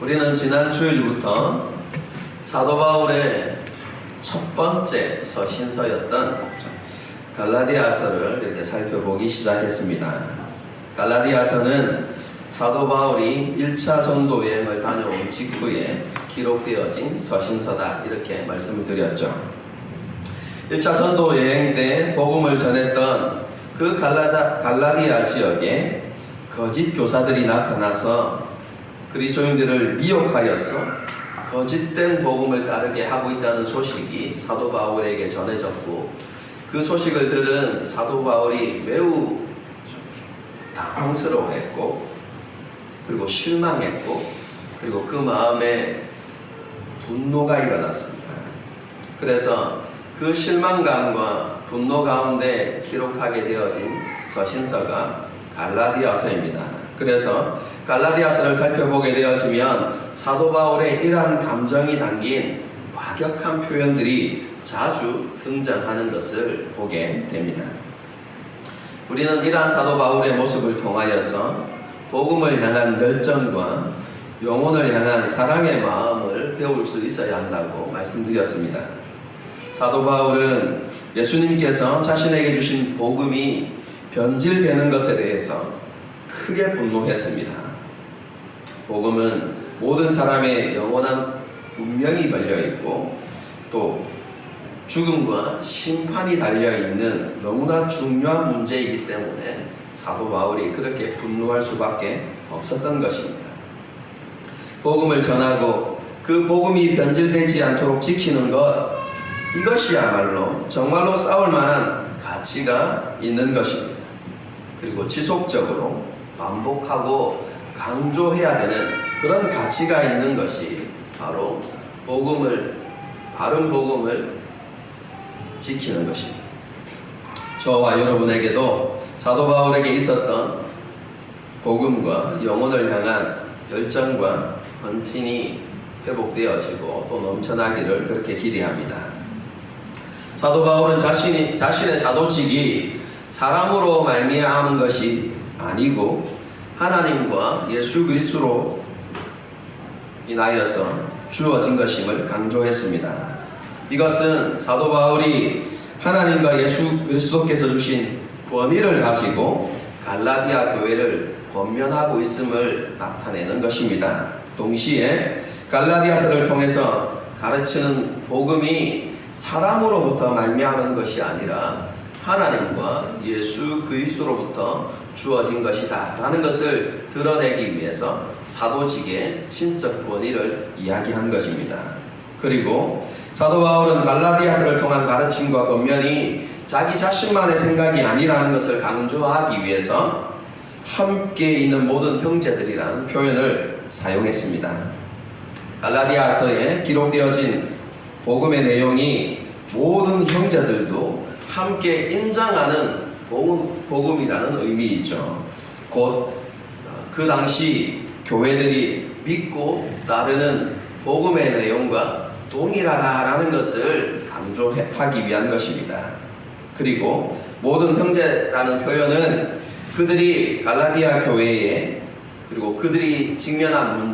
우리는 지난 주일부터 사도 바울의 첫 번째 서신서였던 갈라디아서를 이렇게 살펴보기 시작했습니다. 갈라디아서는 사도 바울이 1차 전도 여행을 다녀온 직후에 기록되어진 서신서다, 이렇게 말씀을 드렸죠. 1차 전도 여행 때 복음을 전했던 그 갈라디아 지역에 거짓 교사들이 나타나서 그리스도인들을 미혹하여서 거짓된 복음을 따르게 하고 있다는 소식이 사도 바울에게 전해졌고, 그 소식을 들은 사도 바울이 매우 당황스러워했고, 그리고 실망했고, 그리고 그 마음에 분노가 일어났습니다. 그래서 그 실망감과 분노 가운데 기록하게 되어진 서신서가 갈라디아서입니다. 그래서 갈라디아서를 살펴보게 되어지면 사도 바울의 이러한 감정이 담긴 과격한 표현들이 자주 등장하는 것을 보게 됩니다. 우리는 이러한 사도 바울의 모습을 통하여서 복음을 향한 열정과 영혼을 향한 사랑의 마음을 배울 수 있어야 한다고 말씀드렸습니다. 사도 바울은 예수님께서 자신에게 주신 복음이 변질되는 것에 대해서 크게 분노했습니다. 복음은 모든 사람의 영원한 운명이 걸려있고 또 죽음과 심판이 달려있는 너무나 중요한 문제이기 때문에 사도 바울이 그렇게 분노할 수밖에 없었던 것입니다. 복음을 전하고 그 복음이 변질되지 않도록 지키는 것, 이것이야말로 정말로 싸울 만한 가치가 있는 것입니다. 그리고 지속적으로 반복하고 강조해야 되는 그런 가치가 있는 것이 바로 바른 복음을 지키는 것입니다. 저와 여러분에게도 사도 바울에게 있었던 복음과 영혼을 향한 열정과 헌신이 회복되어지고 또 넘쳐나기를 그렇게 기대합니다. 사도 바울은 자신의 사도직이 사람으로 말미암은 것이 아니고 하나님과 예수 그리스도로 인하여서 주어진 것임을 강조했습니다. 이것은 사도 바울이 하나님과 예수 그리스도께서 주신 권위를 가지고 갈라디아 교회를 권면하고 있음을 나타내는 것입니다. 동시에 갈라디아서를 통해서 가르치는 복음이 사람으로부터 말미암은 것이 아니라 하나님과 예수 그리스도로부터 주어진 것이다 라는 것을 드러내기 위해서 사도직의 신적 권위를 이야기한 것입니다. 그리고 사도 바울은 갈라디아서를 통한 가르침과 권면이 자기 자신만의 생각이 아니라는 것을 강조하기 위해서 함께 있는 모든 형제들이라는 표현을 사용했습니다. 갈라디아서에 기록되어진 복음의 내용이 모든 형제들도 함께 인정하는 복음이라는 의미이죠. 곧 그 당시 교회들이 믿고 따르는 복음의 내용과 동일하다라는 것을 강조하기 위한 것입니다. 그리고 모든 형제라는 표현은 그들이 갈라디아 교회에, 그리고 그들이 직면한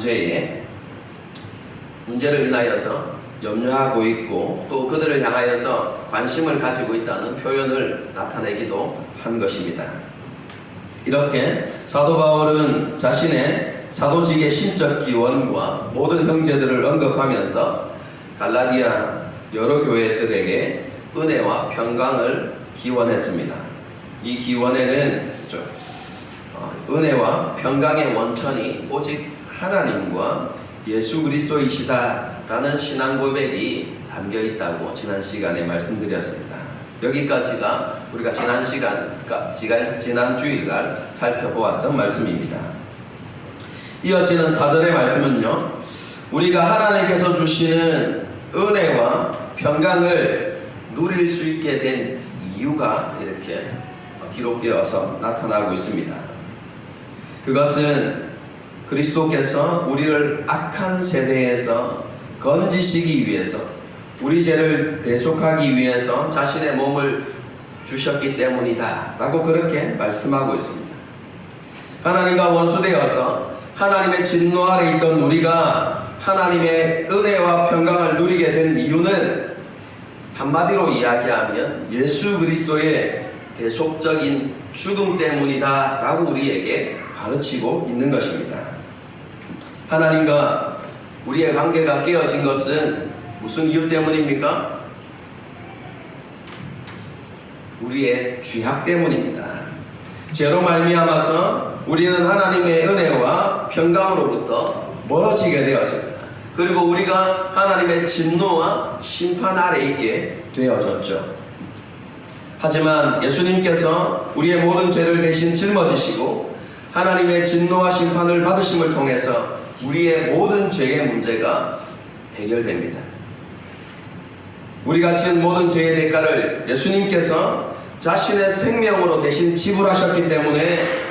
문제를 인하여서 염려하고 있고 또 그들을 향하여서 관심을 가지고 있다는 표현을 나타내기도 한 것입니다. 이렇게 사도 바울은 자신의 사도직의 신적 기원과 모든 형제들을 언급하면서 갈라디아 여러 교회들에게 은혜와 평강을 기원했습니다. 이 기원에는 은혜와 평강의 원천이 오직 하나님과 예수 그리스도이시다라는 신앙 고백이 담겨 있다고 지난 시간에 말씀드렸습니다. 여기까지가 우리가 지난 주일날 살펴보았던 말씀입니다. 이어지는 4절의 말씀은요, 우리가 하나님께서 주시는 은혜와 평강을 누릴 수 있게 된 이유가 이렇게 기록되어서 나타나고 있습니다. 그것은 그리스도께서 우리를 악한 세대에서 건지시기 위해서, 우리 죄를 대속하기 위해서 자신의 몸을 주셨기 때문이다 라고 그렇게 말씀하고 있습니다. 하나님과 원수되어서 하나님의 진노 아래 있던 우리가 하나님의 은혜와 평강을 누리게 된 이유는 한마디로 이야기하면 예수 그리스도의 대속적인 죽음 때문이다 라고 우리에게 가르치고 있는 것입니다. 하나님과 우리의 관계가 깨어진 것은 무슨 이유 때문입니까? 우리의 죄악 때문입니다. 죄로 말미암아서 우리는 하나님의 은혜와 평강으로부터 멀어지게 되었습니다. 그리고 우리가 하나님의 진노와 심판 아래 있게 되어졌죠. 하지만 예수님께서 우리의 모든 죄를 대신 짊어지시고 하나님의 진노와 심판을 받으심을 통해서 우리의 모든 죄의 문제가 해결됩니다. 우리가 지은 모든 죄의 대가를 예수님께서 자신의 생명으로 대신 지불하셨기 때문에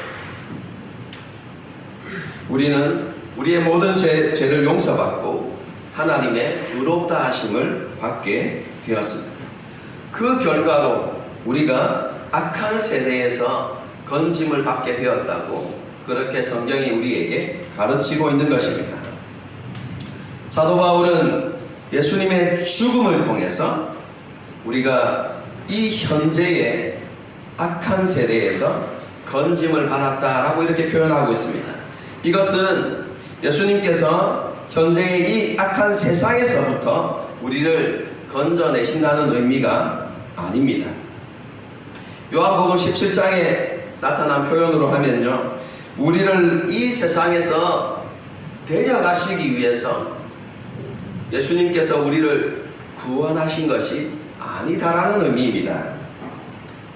우리는 우리의 모든 죄를 용서받고 하나님의 의롭다 하심을 받게 되었습니다. 그 결과로 우리가 악한 세대에서 건짐을 받게 되었다고 그렇게 성경이 우리에게 가르치고 있는 것입니다. 사도 바울은 예수님의 죽음을 통해서 우리가 이 현재의 악한 세대에서 건짐을 받았다라고 이렇게 표현하고 있습니다. 이것은 예수님께서 현재의 이 악한 세상에서부터 우리를 건져내신다는 의미가 아닙니다. 요한복음 17장에 나타난 표현으로 하면요, 우리를 이 세상에서 데려가시기 위해서 예수님께서 우리를 구원하신 것이 아니다라는 의미입니다.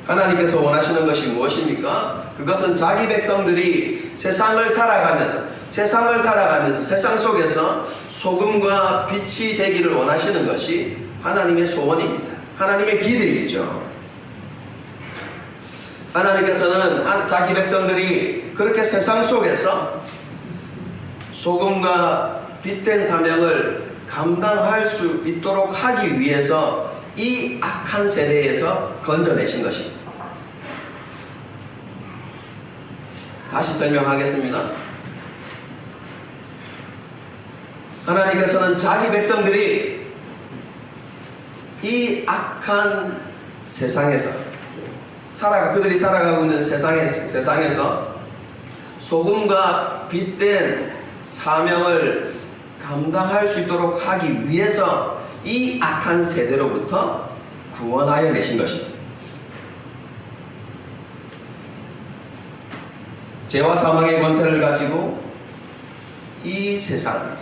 하나님께서 원하시는 것이 무엇입니까? 그것은 자기 백성들이 세상을 살아가면서 세상 속에서 소금과 빛이 되기를 원하시는 것이 하나님의 소원입니다. 하나님의 기대이죠. 하나님께서는 자기 백성들이 그렇게 세상 속에서 소금과 빛된 사명을 감당할 수 있도록 하기 위해서 이 악한 세대에서 건져내신 것입니다. 다시 설명하겠습니다. 하나님께서는 자기 백성들이 이 악한 세상에서 그들이 살아가고 있는 세상에서 소금과 빛된 사명을 감당할 수 있도록 하기 위해서 이 악한 세대로부터 구원하여 내신 것입니다. 죄와 사망의 권세를 가지고 이 세상,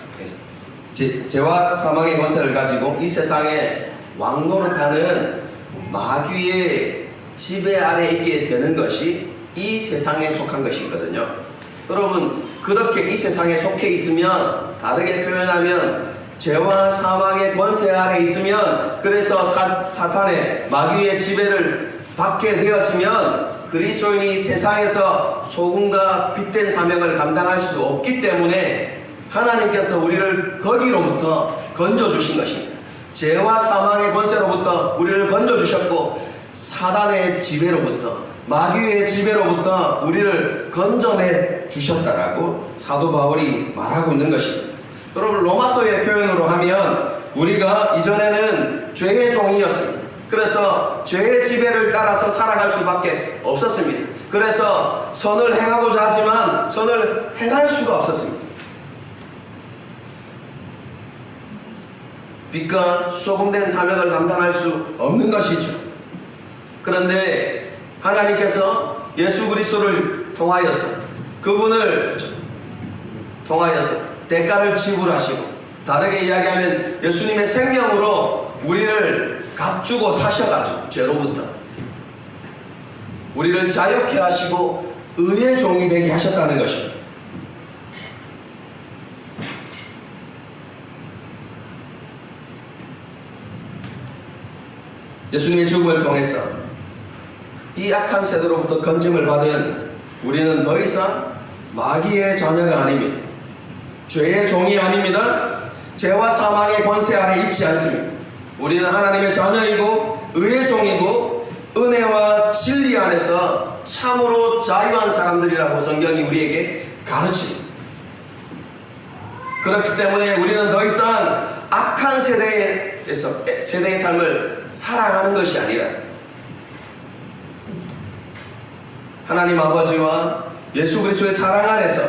죄와 사망의 권세를 가지고 이 세상에 왕노릇하는 마귀의 지배 아래 있게 되는 것이 이 세상에 속한 것이거든요. 여러분, 그렇게 이 세상에 속해 있으면, 다르게 표현하면 죄와 사망의 권세 아래 있으면, 그래서 사탄의 마귀의 지배를 받게 되어지면 그리스도인이 세상에서 소금과 빛된 사명을 감당할 수 없기 때문에 하나님께서 우리를 거기로부터 건져주신 것입니다. 죄와 사망의 권세로부터 우리를 건져주셨고, 사단의 지배로부터, 마귀의 지배로부터 우리를 건져내 주셨다라고 사도 바울이 말하고 있는 것입니다. 여러분, 로마서의 표현으로 하면 우리가 이전에는 죄의 종이었습니다. 그래서 죄의 지배를 따라서 살아갈 수밖에 없었습니다. 그래서 선을 행하고자 하지만 선을 행할 수가 없었습니다. 빛과 소금된 사명을 감당할 수 없는 것이죠. 그런데 하나님께서 예수 그리스도를 통하여서, 그분을 통하여서 대가를 지불하시고, 다르게 이야기하면 예수님의 생명으로 우리를 값주고 사셔가지고 죄로부터 우리를 자유케 하시고 의의 종이 되게 하셨다는 것입니다. 예수님의 죽음을 통해서 이 악한 세대로부터 건짐을 받은 우리는 더 이상 마귀의 자녀가 아닙니다. 죄의 종이 아닙니다. 죄와 사망의 권세 아래 있지 않습니다. 우리는 하나님의 자녀이고 의의 종이고 은혜와 진리 안에서 참으로 자유한 사람들이라고 성경이 우리에게 가르칩니다. 그렇기 때문에 우리는 더 이상 악한 세대의 삶을 살아가는 것이 아니라 하나님 아버지와 예수 그리스도의 사랑 안에서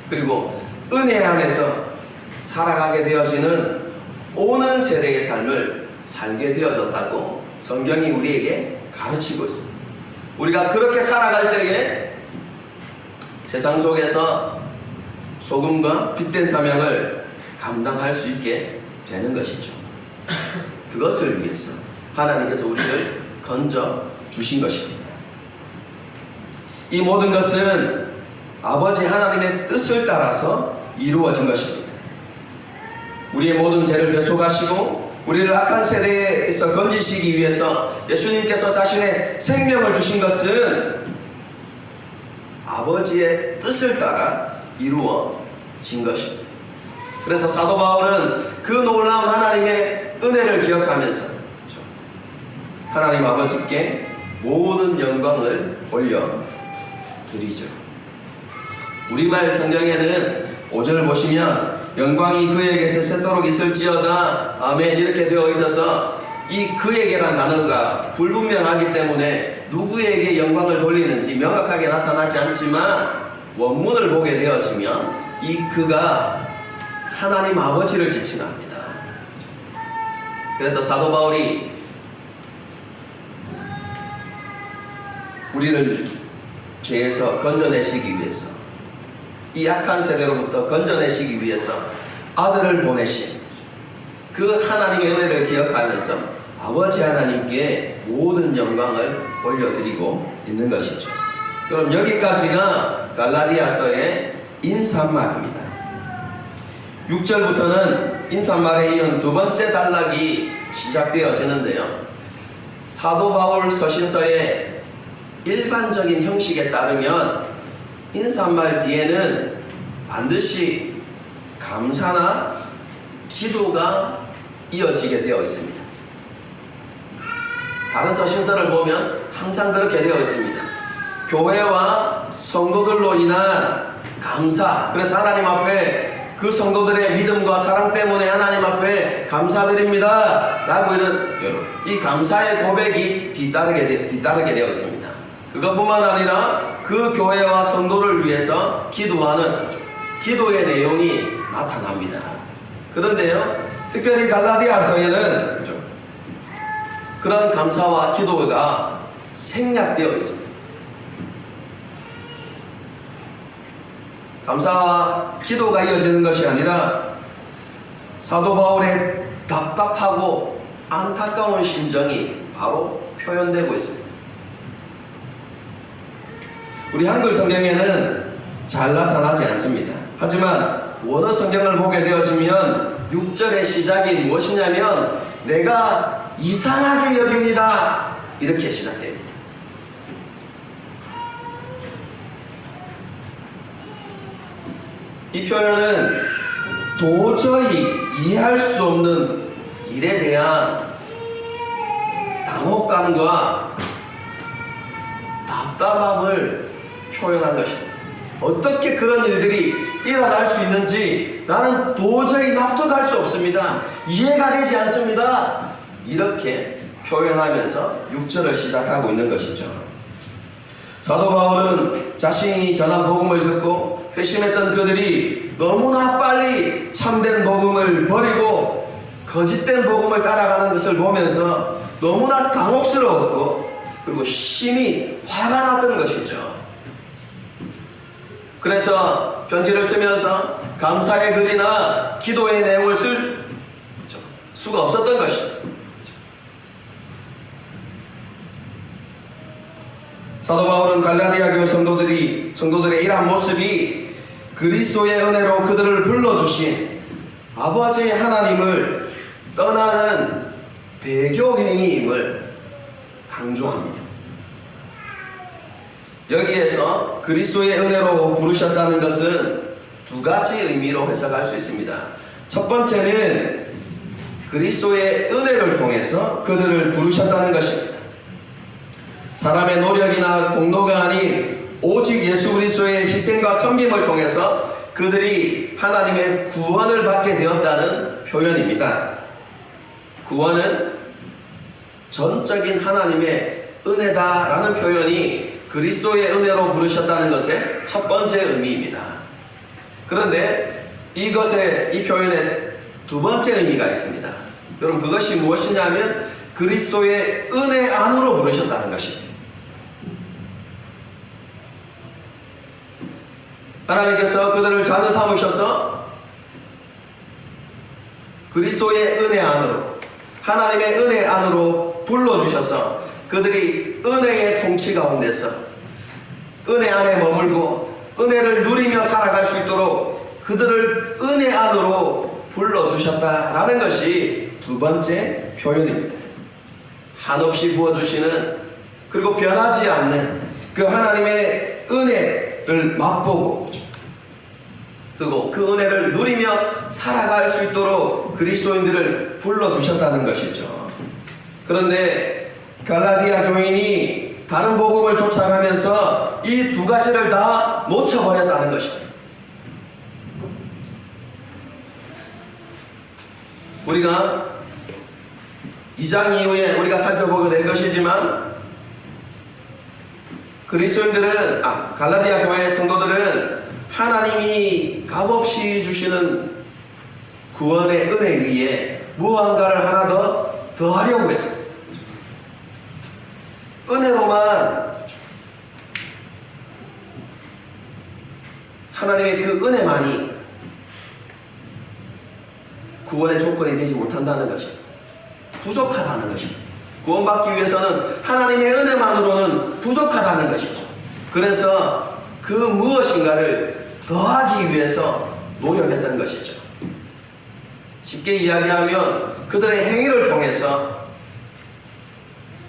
그리고 은혜 안에서 살아가게 되어지는 오는 세대의 삶을 살게 되어졌다고 성경이 우리에게 가르치고 있습니다. 우리가 그렇게 살아갈 때에 세상 속에서 소금과 빛된 사명을 감당할 수 있게 되는 것이죠. 그것을 위해서 하나님께서 우리를 건져 주신 것입니다. 이 모든 것은 아버지 하나님의 뜻을 따라서 이루어진 것입니다. 우리의 모든 죄를 대속하시고 우리를 악한 세대에서 건지시기 위해서 예수님께서 자신의 생명을 주신 것은 아버지의 뜻을 따라 이루어진 것입니다. 그래서 사도 바울은 그 놀라운 하나님의 은혜를 기억하면서 하나님 아버지께 모든 영광을 올려드리죠. 우리말 성경에는 5절을 보시면 영광이 그에게서 새도록 있을지어다 아멘 이렇게 되어 있어서 이 그에게란 단어가 불분명하기 때문에 누구에게 영광을 돌리는지 명확하게 나타나지 않지만 원문을 보게 되어지면 이 그가 하나님 아버지를 지칭합니다. 그래서 사도 바울이 우리를 죄에서 건져내시기 위해서 이 악한 세대로부터 건져내시기 위해서 아들을 보내신 그 하나님의 은혜를 기억하면서 아버지 하나님께 모든 영광을 올려드리고 있는 것이죠. 그럼 여기까지가 갈라디아서의 인사말입니다. 6절부터는 인사말에 이은 두 번째 단락이 시작되어지는데요. 사도 바울 서신서의 일반적인 형식에 따르면 인사말 뒤에는 반드시 감사나 기도가 이어지게 되어 있습니다. 다른 서신서를 보면 항상 그렇게 되어 있습니다. 교회와 성도들로 인한 감사. 그래서 하나님 앞에 그 성도들의 믿음과 사랑 때문에 하나님 앞에 감사드립니다 라고 이 감사의 고백이 뒤따르게 되어 있습니다. 그것뿐만 아니라 그 교회와 성도를 위해서 기도하는 기도의 내용이 나타납니다. 그런데요, 특별히 갈라디아서에는 그런 감사와 기도가 생략되어 있습니다. 감사와 기도가 이어지는 것이 아니라 사도 바울의 답답하고 안타까운 심정이 바로 표현되고 있습니다. 우리 한글 성경에는 잘 나타나지 않습니다. 하지만 원어 성경을 보게 되어지면 6절의 시작이 무엇이냐면 내가 이상하게 여깁니다 이렇게 시작됩니다. 이 표현은 도저히 이해할 수 없는 일에 대한 당혹감과 답답함을 표현한 것입니다. 어떻게 그런 일들이 일어날 수 있는지 나는 도저히 납득할 수 없습니다. 이해가 되지 않습니다. 이렇게 표현하면서 6절을 시작하고 있는 것이죠. 사도 바울은 자신이 전한 복음을 듣고 회심했던 그들이 너무나 빨리 참된 복음을 버리고 거짓된 복음을 따라가는 것을 보면서 너무나 당혹스러웠고 그리고 심히 화가 났던 것이죠. 그래서 편지를 쓰면서 감사의 글이나 기도의 내용을 쓸 수가 없었던 것입니다. 사도 바울은 갈라디아 교회 성도들의 이러한 모습이 그리스도의 은혜로 그들을 불러주신 아버지 하나님을 떠나는 배교 행위임을 강조합니다. 여기에서 그리스도의 은혜로 부르셨다는 것은 두 가지 의미로 해석할 수 있습니다. 첫 번째는 그리스도의 은혜를 통해서 그들을 부르셨다는 것입니다. 사람의 노력이나 공로가 아닌 오직 예수 그리스도의 희생과 섬김을 통해서 그들이 하나님의 구원을 받게 되었다는 표현입니다. 구원은 전적인 하나님의 은혜다라는 표현이 그리스도의 은혜로 부르셨다는 것의 첫 번째 의미입니다. 그런데 이 표현에 두 번째 의미가 있습니다. 여러분, 그것이 무엇이냐면 그리스도의 은혜 안으로 부르셨다는 것입니다. 하나님께서 그들을 자주 삼으셔서 그리스도의 은혜 안으로, 하나님의 은혜 안으로 불러주셔서 그들이 은혜의 통치 가운데서 은혜 안에 머물고 은혜를 누리며 살아갈 수 있도록 그들을 은혜 안으로 불러주셨다라는 것이 두 번째 표현입니다. 한없이 부어주시는, 그리고 변하지 않는 그 하나님의 은혜를 맛보고, 그리고 그 은혜를 누리며 살아갈 수 있도록 그리스도인들을 불러주셨다는 것이죠. 그런데 갈라디아 교인이 다른 복음을 쫓아가면서 이 두 가지를 다 놓쳐버렸다는 것입니다. 우리가 2장 이후에 우리가 살펴보게 될 것이지만, 갈라디아 교회의 성도들은 하나님이 값없이 주시는 구원의 은혜 위에 무언가를 하나 더 하려고 했어요. 은혜로만, 하나님의 그 은혜만이 구원의 조건이 되지 못한다는 것입니다. 부족하다는 것입니다. 구원받기 위해서는 하나님의 은혜만으로는 부족하다는 것이죠. 그래서 그 무엇인가를 더하기 위해서 노력했던 것이죠. 쉽게 이야기하면 그들의 행위를 통해서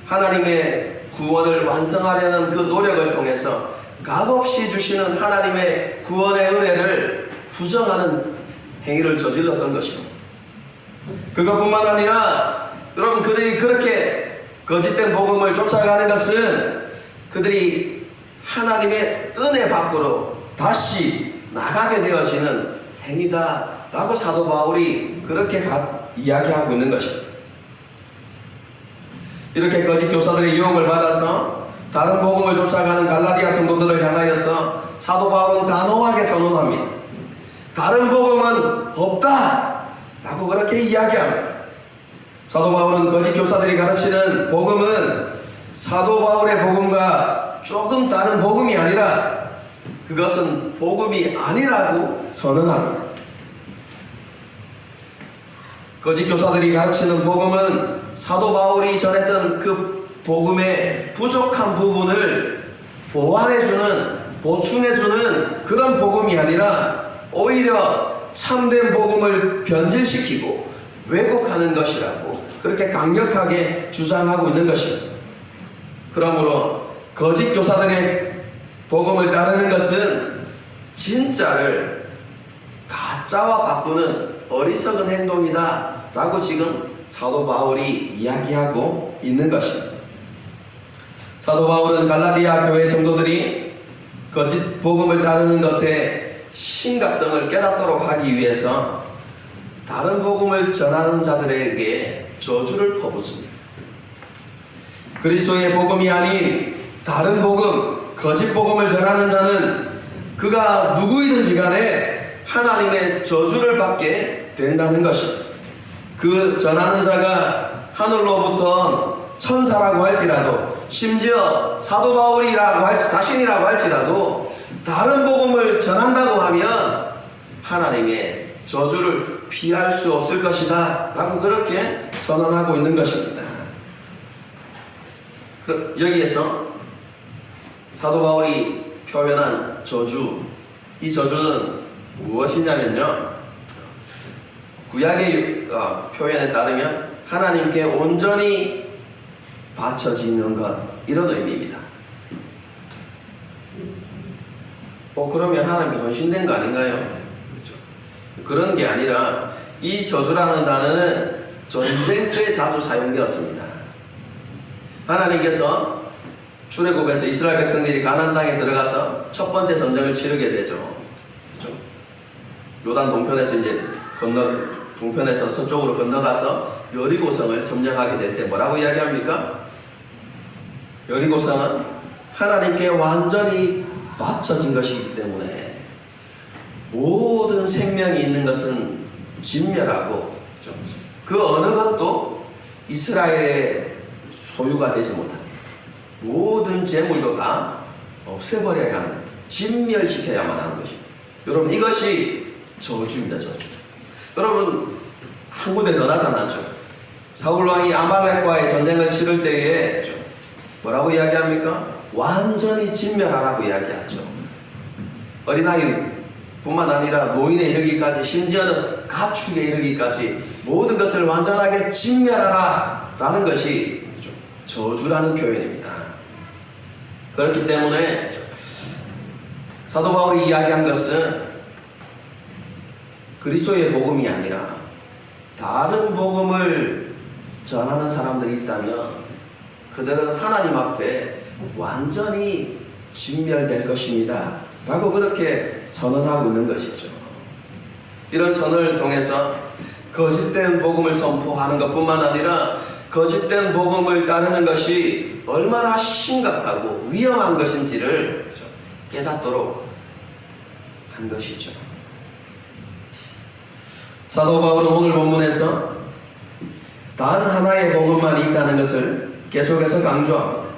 하나님의 구원을 완성하려는 그 노력을 통해서 값없이 주시는 하나님의 구원의 은혜를 부정하는 행위를 저질렀던 것입니다. 그것뿐만 아니라 여러분, 그들이 그렇게 거짓된 복음을 쫓아가는 것은 그들이 하나님의 은혜 밖으로 다시 나가게 되어지는 행위다라고 사도 바울이 그렇게 이야기하고 있는 것입니다. 이렇게 거짓 교사들의 유혹을 받아서 다른 복음을 쫓아가는 갈라디아 성도들을 향하여서 사도 바울은 단호하게 선언합니다. 다른 복음은 없다 라고 그렇게 이야기합니다. 사도 바울은 거짓 교사들이 가르치는 복음은 사도 바울의 복음과 조금 다른 복음이 아니라 그것은 복음이 아니라고 선언합니다. 거짓 교사들이 가르치는 복음은 사도 바울이 전했던 그 복음의 부족한 부분을 보완해주는, 보충해주는 그런 복음이 아니라 오히려 참된 복음을 변질시키고 왜곡하는 것이라고 그렇게 강력하게 주장하고 있는 것입니다. 그러므로 거짓 교사들의 복음을 따르는 것은 진짜를 가짜와 바꾸는 어리석은 행동이다 라고 지금 사도 바울이 이야기하고 있는 것입니다. 사도 바울은 갈라디아 교회 성도들이 거짓 복음을 따르는 것의 심각성을 깨닫도록 하기 위해서 다른 복음을 전하는 자들에게 저주를 퍼붓습니다. 그리스도의 복음이 아닌 다른 복음, 거짓 복음을 전하는 자는 그가 누구이든지 간에 하나님의 저주를 받게 된다는 것입니다. 그 전하는 자가 하늘로부터 천사라고 할지라도, 심지어 사도 바울이라고 자신이라고 할지라도 다른 복음을 전한다고 하면 하나님의 저주를 피할 수 없을 것이다 라고 그렇게 선언하고 있는 것입니다. 여기에서 사도 바울이 표현한 저주, 이 저주는 무엇이냐면요, 구약의 표현에 따르면 하나님께 온전히 바쳐지는 것, 이런 의미입니다. 그러면 하나님께 헌신된 거 아닌가요? 그렇죠. 그런 게 아니라 이 저주라는 단어는 전쟁 때 자주 사용되었습니다. 하나님께서 출애굽에서 이스라엘 백성들이 가나안 땅에 들어가서 첫 번째 전쟁을 치르게 되죠. 그렇죠? 요단 동편에서 이제 동편에서 서쪽으로 건너가서 여리고성을 점령하게 될 때 뭐라고 이야기합니까? 여리고성은 하나님께 완전히 바쳐진 것이기 때문에 모든 생명이 있는 것은 진멸하고 그 어느 것도 이스라엘의 소유가 되지 못합니다. 모든 재물도 다 없애버려야 하는, 진멸시켜야만 하는 것입니다. 여러분, 이것이 저주입니다. 저주. 여러분, 한 군데 더 나타나죠. 사울왕이 아말렉과의 전쟁을 치를 때에 뭐라고 이야기합니까? 완전히 진멸하라고 이야기하죠. 어린아이뿐만 아니라 노인에 이르기까지, 심지어는 가축에 이르기까지 모든 것을 완전하게 진멸하라 라는 것이 저주라는 표현입니다. 그렇기 때문에 사도 바울이 이야기한 것은 그리스도의 복음이 아니라 다른 복음을 전하는 사람들이 있다면 그들은 하나님 앞에 완전히 진멸될 것입니다 라고 그렇게 선언하고 있는 것이죠. 이런 선언을 통해서 거짓된 복음을 선포하는 것뿐만 아니라 거짓된 복음을 따르는 것이 얼마나 심각하고 위험한 것인지를 깨닫도록 한 것이죠. 사도 바울은 오늘 본문에서 단 하나의 복음만 있다는 것을 계속해서 강조합니다.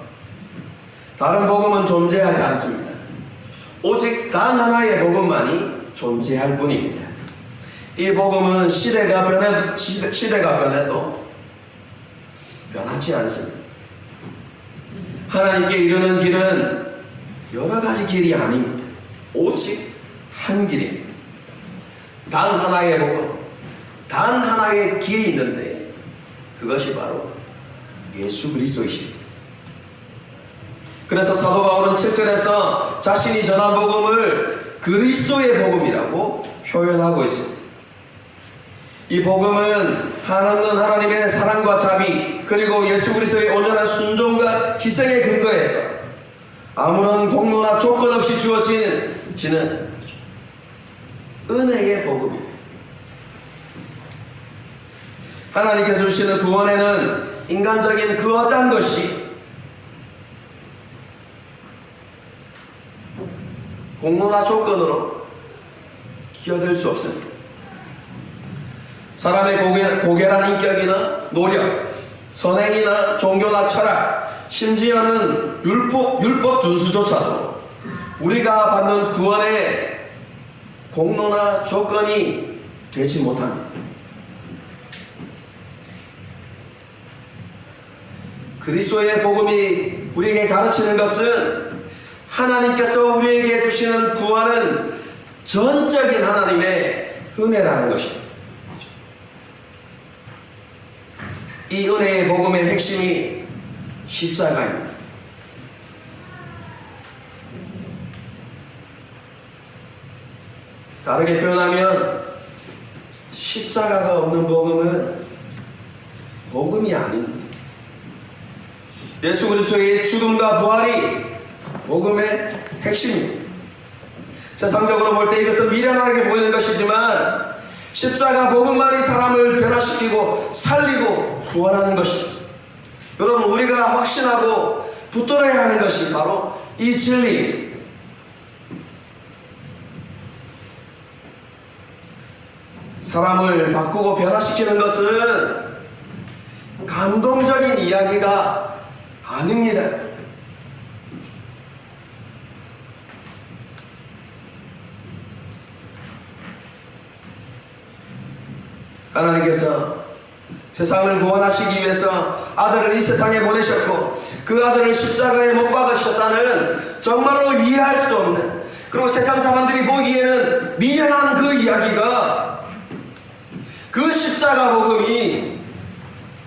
다른 복음은 존재하지 않습니다. 오직 단 하나의 복음만이 존재할 뿐입니다. 이 복음은 시대가 변해도 변하지 않습니다. 하나님께 이르는 길은 여러 가지 길이 아닙니다. 오직 한 길입니다. 단 하나의 복음, 단 하나의 길이 있는데 그것이 바로 예수 그리스도이십니다. 그래서 사도 바울은 7절에서 자신이 전한 복음을 그리스도의 복음이라고 표현하고 있습니다. 이 복음은 한없는 하나님의 사랑과 자비, 그리고 예수 그리스도의 온전한 순종과 희생에 근거해서 아무런 공로나 조건 없이 주어지는 은혜의 복음입니다. 하나님께서 주시는 구원에는 인간적인 그 어떤 것이 공로나 조건으로 끼어들 수 없습니다. 사람의 고결한 인격이나 노력, 선행이나 종교나 철학, 심지어는 율법 준수조차도 우리가 받는 구원의 공로나 조건이 되지 못합니다. 그리스도의 복음이 우리에게 가르치는 것은 하나님께서 우리에게 주시는 구원은 전적인 하나님의 은혜라는 것입니다. 이 은혜의 복음의 핵심이 십자가입니다. 다르게 표현하면 십자가가 없는 복음은 복음이 아닙니다. 예수 그리스도의 죽음과 부활이 복음의 핵심입니다. 세상적으로 볼 때 이것은 미련하게 보이는 것이지만 십자가 복음만이 사람을 변화시키고 살리고 구원하는 것입니다. 여러분, 우리가 확신하고 붙들어야 하는 것이 바로 이 진리입니다. 사람을 바꾸고 변화시키는 것은 감동적인 이야기가 아닙니다. 하나님께서 세상을 구원하시기 위해서 아들을 이 세상에 보내셨고 그 아들을 십자가에 못 박으셨다는 정말로 이해할 수 없는, 그리고 세상 사람들이 보기에는 미련한 그 이야기가, 그 십자가 복음이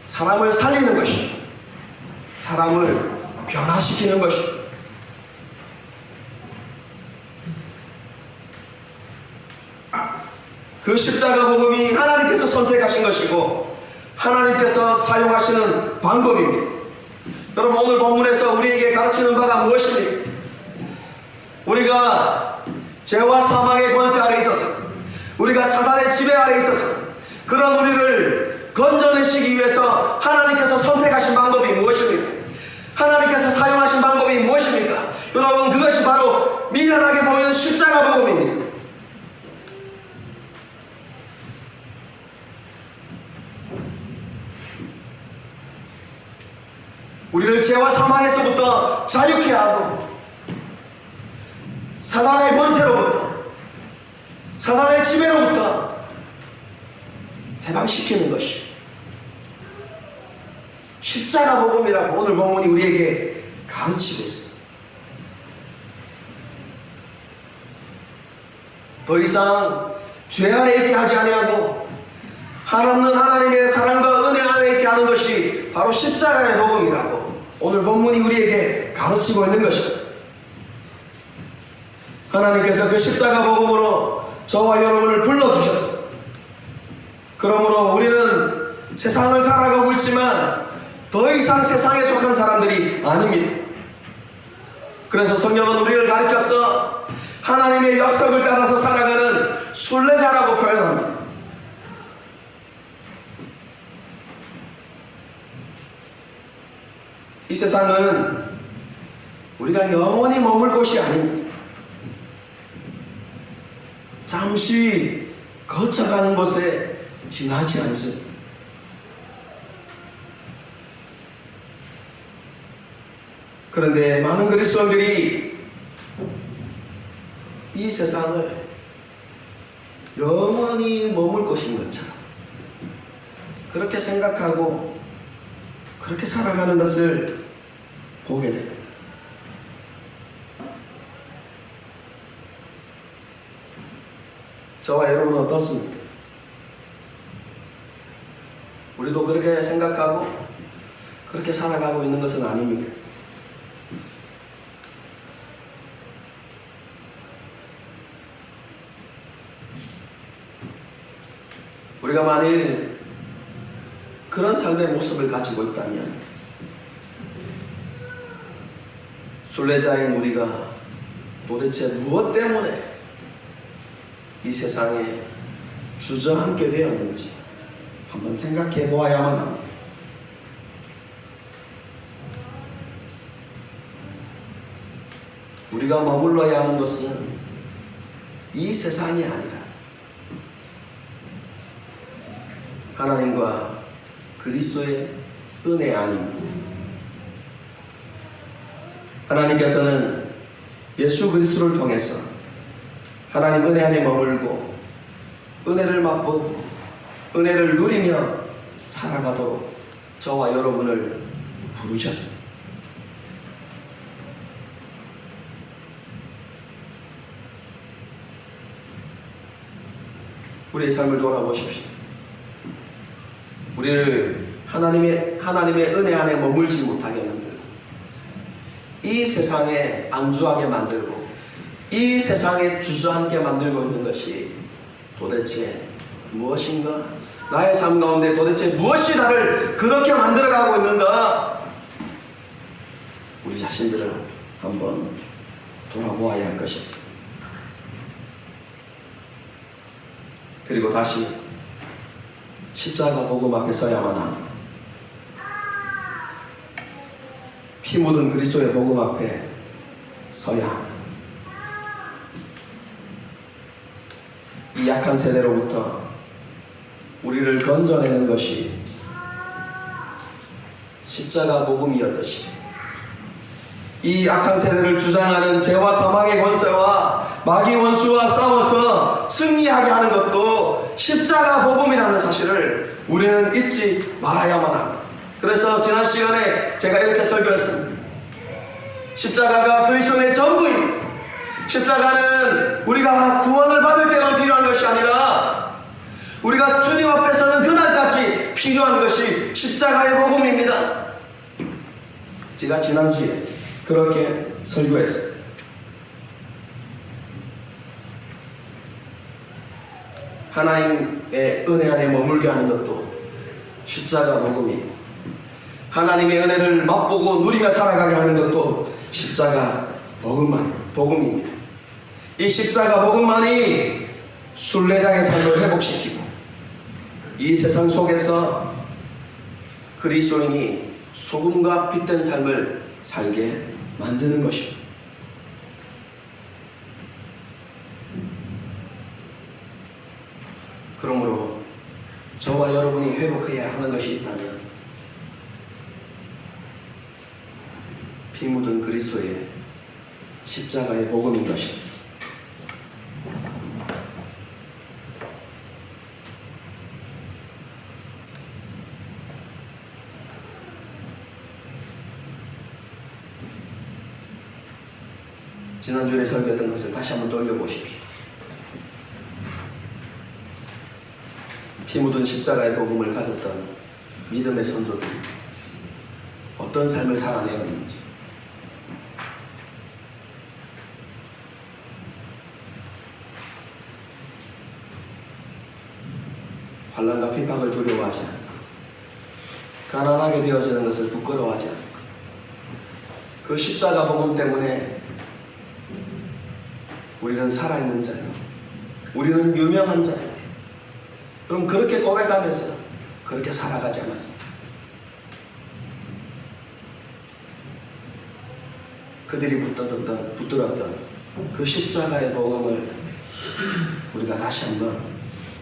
사람을 살리는 것입니다. 사람을 변화시키는 것입니다. 그 십자가 복음이 하나님께서 선택하신 것이고 하나님께서 사용하시는 방법입니다. 여러분, 오늘 본문에서 우리에게 가르치는 바가 무엇입니까? 우리가 죄와 사망의 권세 아래 있어서 우리가 사단의 지배 아래 있어서 그런 우리를 건져내시기 위해서 하나님께서 선택하신 방법이 무엇입니까? 하나님께서 사용하신 방법이 무엇입니까? 여러분, 그것이 바로 미련하게 보이는 십자가 복음입니다. 우리를 죄와 사망에서부터 자유케 하고 사단의 권세로부터, 사단의 지배로부터 해방시키는 것이 십자가 복음이라고 오늘 본문이 우리에게 가르치고 있습니다. 더 이상 죄 안에 있게 하지 아니하고 한없는 하나님의 사랑과 은혜 안에 있게 하는 것이 바로 십자가의 복음이라고 오늘 본문이 우리에게 가르치고 있는 것입니다. 하나님께서 그 십자가 복음으로 저와 여러분을 불러주셨습니다. 그러므로 우리는 세상을 살아가고 있지만 더 이상 세상에 속한 사람들이 아닙니다. 그래서 성경은 우리를 가르쳐서 하나님의 약속을 따라서 살아가는 순례자라고 표현합니다. 이 세상은 우리가 영원히 머물 곳이 아닙니다. 잠시 거쳐가는 곳에 지나지 않습니다. 그런데 많은 그리스도인들이 이 세상을 영원히 머물 곳인 것처럼 그렇게 생각하고 그렇게 살아가는 것을 보게 됩니다. 저와 여러분은 어떻습니까? 우리도 그렇게 생각하고 그렇게 살아가고 있는 것은 아닙니까? 우리가 만일 그런 삶의 모습을 가지고 있다면 순례자인 우리가 도대체 무엇 때문에 이 세상에 주저앉게 되었는지 한번 생각해 보아야만 합니다. 우리가 머물러야 하는 것은 이 세상이 아니라 하나님과 그리스도의 은혜 아닙니다. 하나님께서는 예수 그리스도를 통해서 하나님 은혜 안에 머물고 은혜를 맛보고 은혜를 누리며 살아가도록 저와 여러분을 부르셨습니다. 우리의 삶을 돌아보십시오. 우리를 하나님의 은혜 안에 머물지 못하게 만들고 이 세상에 안주하게 만들고 이 세상에 주저앉게 만들고 있는 것이 도대체 무엇인가? 나의 삶 가운데 도대체 무엇이 나를 그렇게 만들어가고 있는가? 우리 자신들을 한번 돌아보아야 할 것입니다. 그리고 다시 십자가 복음 앞에 서야만 합니다. 피 묻은 그리스도의 복음 앞에 서야 합니다. 이 약한 세대로부터 우리를 건져내는 것이 십자가 복음이었듯이 이 악한 세대를 주장하는 죄와 사망의 권세와 마귀 원수와 싸워서 승리하게 하는 것도 십자가 복음이라는 사실을 우리는 잊지 말아야만 합니다. 그래서 지난 시간에 제가 이렇게 설교했습니다. 십자가가 그리스도의 전부입니다. 십자가는 우리가 구원을 받을 때만 필요한 것이 아니라 우리가 주님 앞에 서는 그날까지 필요한 것이 십자가의 복음입니다. 제가 지난주에 그렇게 설교했습니다. 하나님의 은혜 안에 머물게 하는 것도 십자가 복음이고 하나님의 은혜를 맛보고 누리며 살아가게 하는 것도 십자가 복음입니다. 이 십자가 복음만이 순례자의 삶을 회복시키고 이 세상 속에서 그리스도인이 소금과 빛된 삶을 살게 만드는 것입니다. 그러므로 저와 여러분이 회복해야 하는 것이 있다면 피 묻은 그리스도의 십자가의 복음인 것입니다. 지난주에 설교했던 것을 다시 한번 돌려보십시오. 피 묻은 십자가의 복음을 가졌던 믿음의 선조들이 어떤 삶을 살아내었는지, 환난과 핍박을 두려워하지 않고 가난하게 되어지는 것을 부끄러워하지 않고 그 십자가 복음 때문에 우리는 살아있는 자요, 우리는 유명한 자요. 그럼 그렇게 고백하면서 그렇게 살아가지 않았습니다. 그들이 붙들었던 그 십자가의 복음을 우리가 다시 한번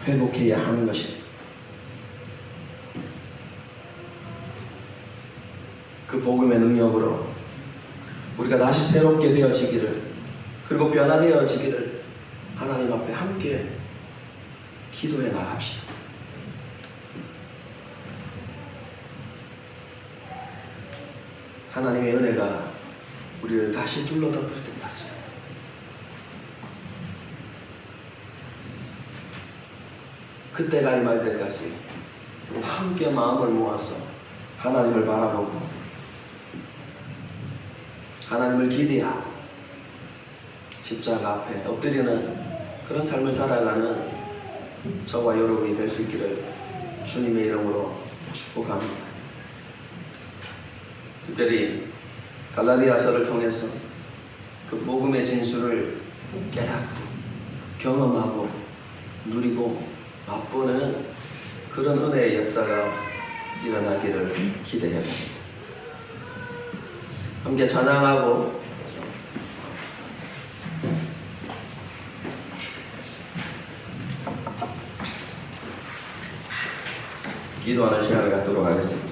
회복해야 하는 것입니다. 그 복음의 능력으로 우리가 다시 새롭게 되어지기를, 그리고 변화되어지기를 하나님 앞에 함께 기도해 나갑시다. 하나님의 은혜가 우리를 다시 둘러덮을 때까지 그때가 임할 때까지 함께 마음을 모아서 하나님을 바라보고 하나님을 기대하고 십자가 앞에 엎드리는 그런 삶을 살아가는 저와 여러분이 될 수 있기를 주님의 이름으로 축복합니다. 특별히 갈라디아서를 통해서 그 복음의 진수를 깨닫고 경험하고 누리고 맛보는 그런 은혜의 역사가 일어나기를 기대해 봅니다. 함께 찬양하고 기도하는 시간을 갖도록 하겠습니다.